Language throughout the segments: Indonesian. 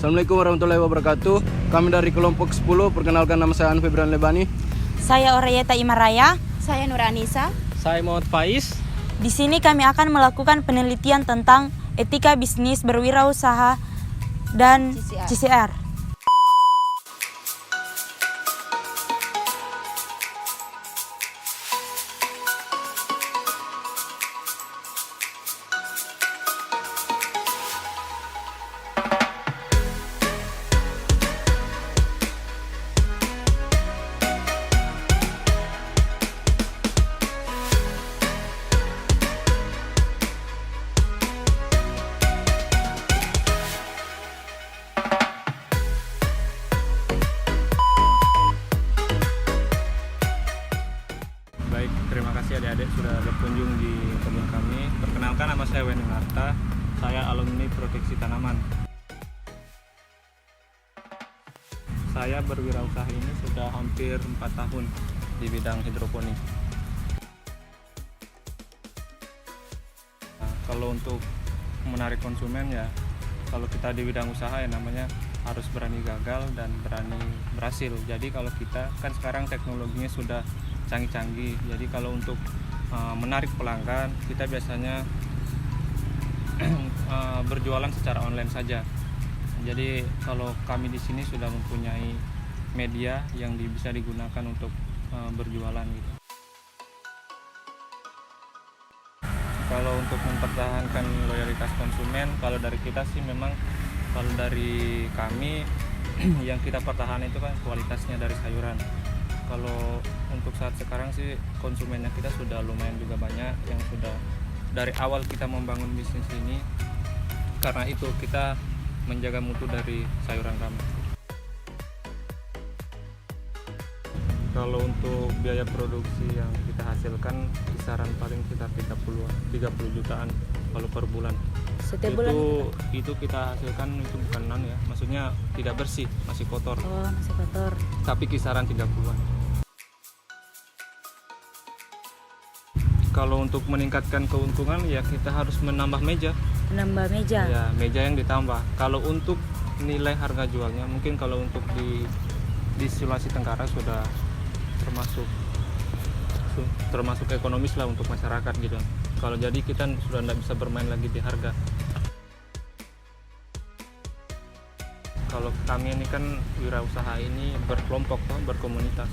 Assalamualaikum warahmatullahi wabarakatuh. Kami dari kelompok 10, perkenalkan nama saya Anfebran Lebani. Saya Orayeta Imaraya. Saya Nuranisa. Saya Muhammad Faiz. Di sini kami akan melakukan penelitian tentang etika bisnis berwirausaha dan CSR. Baik, terima kasih adik-adik sudah berkunjung di kebun kami. Perkenalkan, nama saya Weni Marta. Saya alumni proteksi tanaman. Saya berwirausaha ini sudah hampir 4 tahun di bidang hidroponik. Nah, kalau untuk menarik konsumen ya, kalau kita di bidang usaha ya namanya harus berani gagal dan berani berhasil. Jadi kalau kita kan sekarang teknologinya sudah canggih-canggih. Jadi kalau untuk menarik pelanggan, kita biasanya berjualan secara online saja. Jadi kalau kami di sini sudah mempunyai media yang bisa digunakan untuk berjualan gitu. Kalau untuk mempertahankan loyalitas konsumen, kalau dari kita sih memang, kalau dari kami yang kita pertahankan itu kan kualitasnya dari sayuran. Kalau untuk saat sekarang sih konsumennya kita sudah lumayan juga banyak yang sudah dari awal kita membangun bisnis ini, karena itu kita menjaga mutu dari sayuran kami. Kalau untuk biaya produksi yang kita hasilkan kisaran paling sekitar 30 jutaan kalau per bulan. Setiap bulan itu kita hasilkan itu bukan ya, maksudnya tidak bersih, masih kotor. Oh, masih kotor. Tapi kisaran 30-an. Kalau untuk meningkatkan keuntungan ya kita harus menambah meja. Menambah meja. Ya, meja yang ditambah. Kalau untuk nilai harga jualnya mungkin kalau untuk di Sulawesi Tenggara sudah termasuk ekonomis lah untuk masyarakat gitu. Kalau jadi kita sudah tidak bisa bermain lagi di harga. Kalau kami ini kan wirausaha ini berkelompok toh, berkomunitas.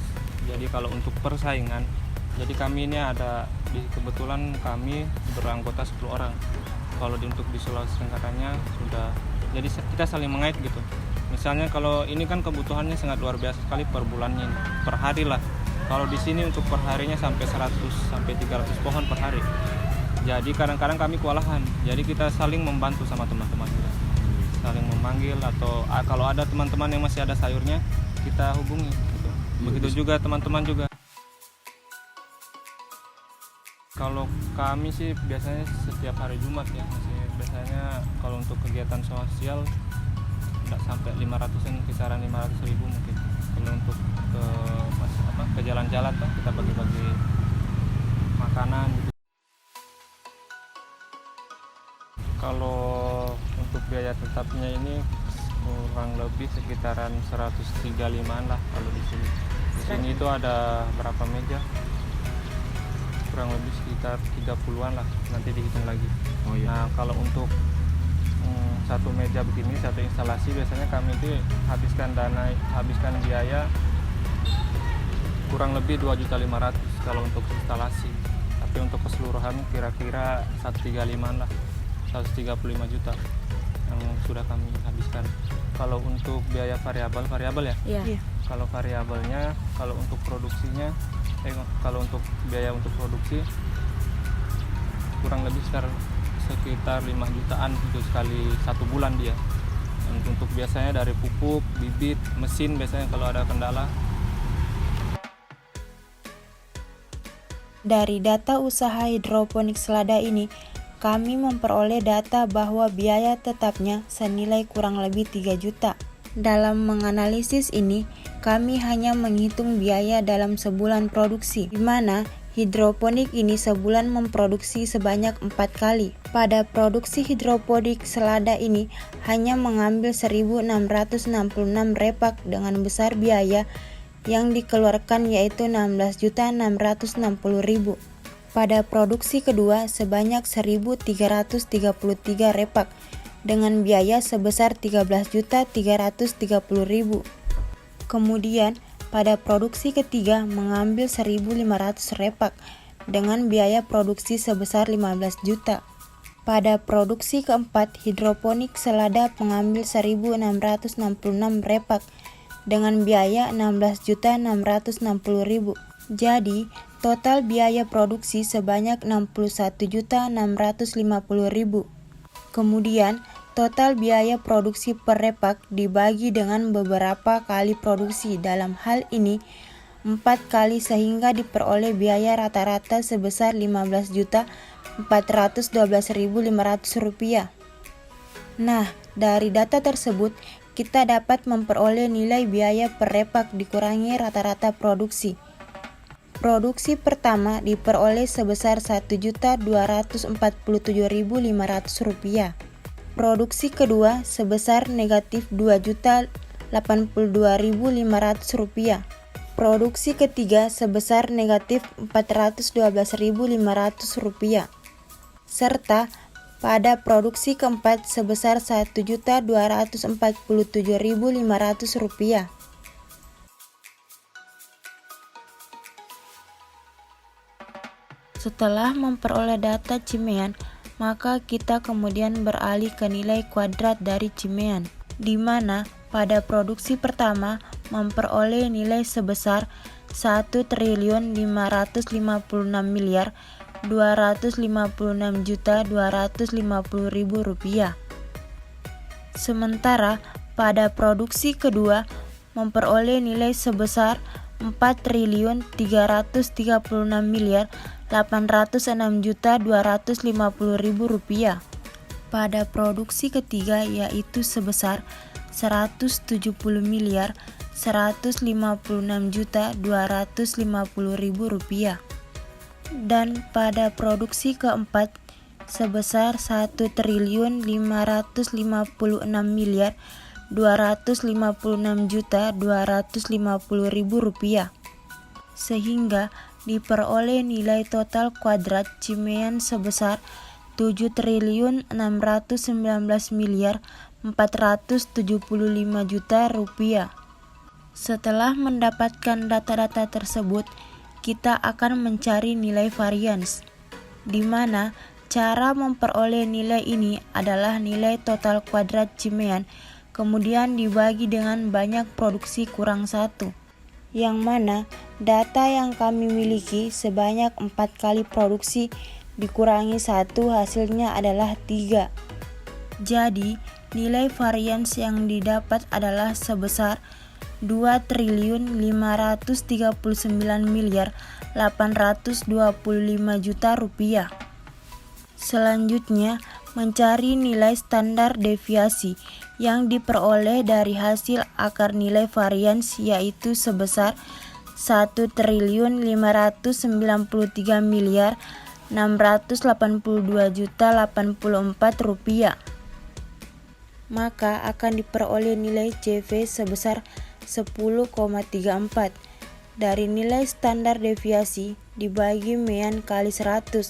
Jadi kalau untuk persaingan, jadi kami ini ada kebetulan kami beranggota 10 orang. Kalau untuk di Sulawesi Tenggaranya sudah, jadi kita saling mengait gitu. Misalnya kalau ini kan kebutuhannya sangat luar biasa sekali per bulannya, per hari lah. Kalau di sini untuk per harinya sampai 100 sampai 300 pohon per hari. Jadi kadang-kadang kami kewalahan. Jadi kita saling membantu sama teman-teman kita. Saling memanggil atau kalau ada teman-teman yang masih ada sayurnya, kita hubungi gitu. Begitu juga teman-teman juga. Kalau kami sih biasanya setiap hari Jumat ya, masih biasanya kalau untuk kegiatan sosial tidak sampai 500-an, kisaran 500.000 mungkin. Kalau untuk ke jalan-jalan tuh kita bagi-bagi makanan gitu. Kalau untuk biaya tetapnya ini kurang lebih sekitaran 135-an lah kalau di sini. Di sini itu ada berapa meja? Kurang lebih sekitar 30-an lah, nanti dihitung lagi. Oh, iya. Nah kalau untuk satu meja begini, satu instalasi biasanya kami itu habiskan biaya kurang lebih 2.500.000 kalau untuk instalasi. Tapi untuk keseluruhan kira-kira 135-an lah, 135 juta yang sudah kami habiskan. Kalau untuk biaya variabel ya? Iya. Kalau variabelnya, kalau untuk produksinya, kalau untuk biaya untuk produksi kurang lebih sekitar 5 jutaan itu sekali satu bulan dia. Untuk biasanya dari pupuk, bibit, mesin biasanya kalau ada kendala. Dari data usaha hidroponik selada ini, kami memperoleh data bahwa biaya tetapnya senilai kurang lebih 3 juta. Dalam menganalisis ini, kami hanya menghitung biaya dalam sebulan produksi, di mana hidroponik ini sebulan memproduksi sebanyak 4 kali. Pada produksi hidroponik selada ini hanya mengambil 1.666 repak dengan besar biaya yang dikeluarkan yaitu 16.660.000. Pada produksi kedua sebanyak 1.333 repak dengan biaya sebesar 13.330.000. Kemudian pada produksi ketiga mengambil 1.500 repak dengan biaya produksi sebesar 15 juta. Pada produksi keempat hidroponik selada mengambil 1.666 repak dengan biaya 16.660.000. Jadi, total biaya produksi sebanyak 61.650.000. Kemudian, total biaya produksi per repak dibagi dengan beberapa kali produksi. Dalam hal ini, 4 kali sehingga diperoleh biaya rata-rata sebesar Rp15.412.500. Nah, dari data tersebut, kita dapat memperoleh nilai biaya per repak dikurangi rata-rata produksi. Produksi pertama diperoleh sebesar Rp1.247.500. Produksi kedua sebesar negatif Rp2.082.500. Produksi ketiga sebesar negatif Rp412.500. Serta pada produksi keempat sebesar Rp1.247.500. Setelah memperoleh data Cimean, maka kita kemudian beralih ke nilai kuadrat dari Cimean, di mana pada produksi pertama memperoleh nilai sebesar Rp1.556.256.250.000. Sementara pada produksi kedua memperoleh nilai sebesar Rp4.386.806.250.000. Pada produksi ketiga yaitu sebesar Rp170.156.250.000. Dan pada produksi keempat sebesar Rp1.556.256.250.000. Sehingga diperoleh nilai total kuadrat Cimean sebesar Rp7.619.475.000.000. Setelah mendapatkan data-data tersebut, kita akan mencari nilai varians, di mana cara memperoleh nilai ini adalah nilai total kuadrat Cimean kemudian dibagi dengan banyak produksi kurang 1, yang mana data yang kami miliki sebanyak 4 kali produksi dikurangi 1 hasilnya adalah 3. Jadi, nilai varians yang didapat adalah sebesar Rp2.539.825.000.000. Selanjutnya, mencari nilai standar deviasi yang diperoleh dari hasil akar nilai varians yaitu sebesar Rp1.593.682.084. Maka akan diperoleh nilai CV sebesar 10,34 dari nilai standar deviasi dibagi mean kali 100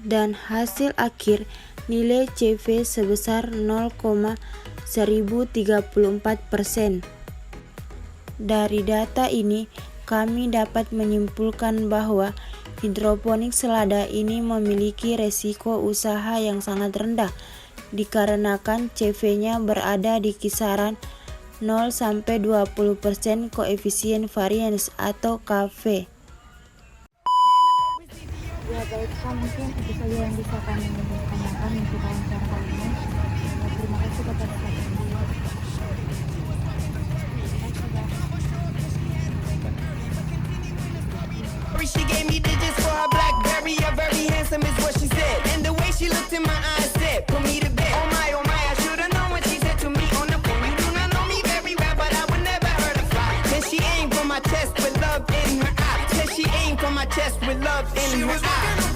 dan hasil akhir nilai CV sebesar 0,1034%. Dari data ini kami dapat menyimpulkan bahwa hidroponik selada ini memiliki resiko usaha yang sangat rendah dikarenakan CV-nya berada di kisaran 0-20% koefisien varians atau KV. Ya baik, mungkin itu saja yang bisa kami tanyakan untuk wawancara kali ini. Terima kasih kepada kalian. She gave me digits for her BlackBerry. A very handsome is what she said, and the way she looked in my eyes said, "Put me to bed." Oh my, I should've known what she said to me on the phone. You do not know me very well, but I would never obsessed with love in her eyes.